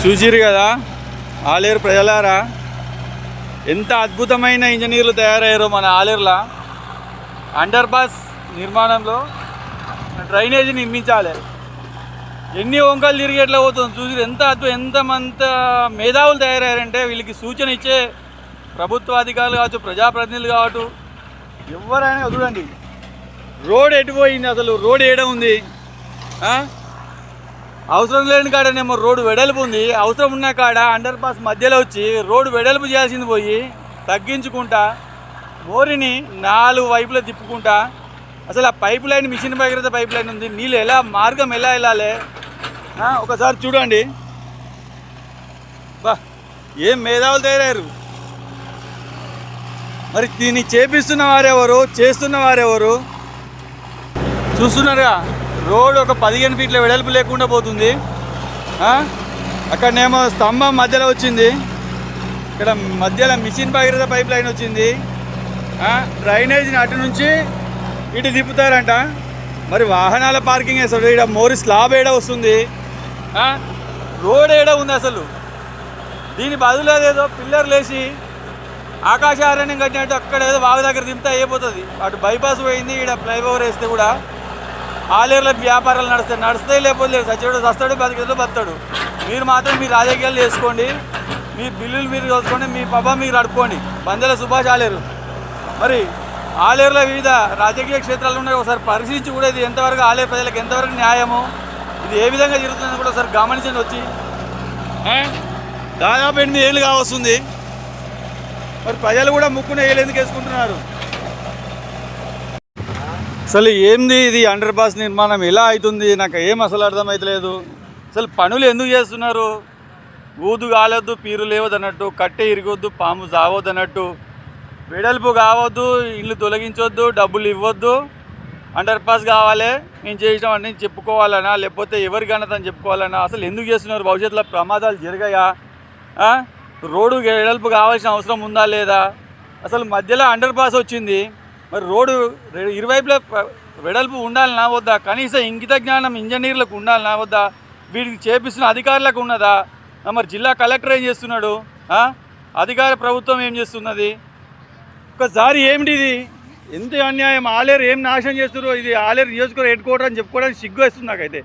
చూసిరు కదా ఆలేరు ప్రజలారా, ఎంత అద్భుతమైన ఇంజనీర్లు తయారయ్యారో మన ఆలేరులో. అండర్ పాస్ నిర్మాణంలో డ్రైనేజీ నిర్మించాలి. ఎన్ని వంకలు తిరిగి ఎట్లా పోతుంది చూసి ఎంతమంత మేధావులు తయారయ్యారంటే వీళ్ళకి సూచన ఇచ్చే ప్రభుత్వ అధికారులు కావచ్చు, ప్రజాప్రతినిధులు కావచ్చు, ఎవరైనా చూడండి రోడ్ ఎటుపోయింది, అసలు రోడ్ ఏడ ఉంది. అవసరం లేని కాడనేమో రోడ్డు వెడల్పు ఉంది, అవసరం ఉన్న కాడ అండర్ పాస్ మధ్యలో వచ్చి రోడ్డు వెడల్పు చేయాల్సింది పోయి తగ్గించుకుంటా మోరిని 4 వైపులో తిప్పుకుంటా. అసలు ఆ pipeline Mission Bhagiratha pipeline ఉంది, నీళ్ళు మార్గం ఎలా వెళ్ళాలి ఒకసారి చూడండి. బా ఏం మేధావులు తయారయ్యారు. మరి దీన్ని చేపిస్తున్న వారెవరు, చేస్తున్న వారెవరు చూస్తున్నారుగా. రోడ్ ఒక 15 ఫీట్ల వెడల్పు లేకుండా పోతుంది. అక్కడనేమో స్తంభం మధ్యలో వచ్చింది, ఇక్కడ మధ్యలో మిషన్ భగీరథ పైప్ లైన్ వచ్చింది. డ్రైనేజీని అటు నుంచి ఇటు తిప్పుతారంట. మరి వాహనాల పార్కింగ్ వేస్తాడు. ఇక్కడ మోరి స్లాబ్ ఏడ వస్తుంది, రోడ్ ఏడ ఉంది అసలు. దీని బదులు ఏదో పిల్లర్లు వేసి ఆకాశ అరణ్యం కట్టినట్టు అక్కడ ఏదో వాగు దగ్గర దింపితే అయిపోతుంది. అటు బైపాస్ పోయింది, ఇక్కడ ఫ్లైఓవర్ వేస్తే కూడా ఆలేరులో వ్యాపారాలు నడుస్తాయి లేకపోతే లేదు. సచ్చివాడు సస్తాడు, బతాడు. మీరు మాత్రం మీ రాజకీయాలు చేసుకోండి, మీ బిల్లులు మీరు చూసుకోండి, మీ పబ్బా మీరు నడుపుకోండి. బందెల సుభాష్ ఆలేరు. మరి ఆలేరులో వివిధ రాజకీయ క్షేత్రాలు ఉన్నాయి, ఒకసారి పరిశీలించి కూడా ఇది ఎంతవరకు ఆలేరు ప్రజలకు ఎంతవరకు న్యాయము, ఇది ఏ విధంగా జరుగుతుందని కూడా ఒకసారి గమనించండి. వచ్చి దాదాపు 8 ఏళ్ళు కావస్తుంది. మరి ప్రజలు కూడా ముక్కున ఏళ్ళు ఎందుకు వేసుకుంటున్నారు? అసలు ఏంది ఇది అండర్ పాస్ నిర్మాణం ఎలా అవుతుంది నాకు ఏం అసలు అర్థమవుతలేదు. అసలు పనులు ఎందుకు చేస్తున్నారు? ఊదు కాలొద్దు, పీరు లేవద్దు అన్నట్టు, కట్టె ఇరగొద్దు, పాము సావద్దు అన్నట్టు, వెడల్పు కావద్దు, ఇల్లు తొలగించొద్దు, డబ్బులు ఇవ్వద్దు, అండర్ పాస్ కావాలి, నేను చేసినాం అంటే చెప్పుకోవాలన్నా, లేకపోతే ఎవరి ఘనతని చెప్పుకోవాలన్నా. అసలు ఎందుకు చేస్తున్నారు? భవిష్యత్తులో ప్రమాదాలు జరిగాయా? రోడ్డు వెడల్పు కావాల్సిన అవసరం ఉందా లేదా? అసలు మధ్యలో అండర్ పాస్ వచ్చింది, మరి రోడ్డు ఇరువైపులా వెడల్పు ఉండాలన్నా వద్దా? కనీసం ఇంగిత జ్ఞానం ఇంజనీర్లకు ఉండాలన్నా వద్దా? వీటికి చేపిస్తున్న అధికారులకు ఉన్నదా? మరి జిల్లా కలెక్టర్ ఏం చేస్తున్నాడు? అధికార ప్రభుత్వం ఏం చేస్తున్నది? ఒకసారి ఏమిటి ఇది? ఎంత అన్యాయం! ఆలేరు ఏం నాశనం చేస్తున్నారు? ఇది ఆలేరు నియోజకవర్గం హెడ్ క్వార్టర్ అని చెప్పుకోవడానికి సిగ్గు వేస్తుంది నాకైతే.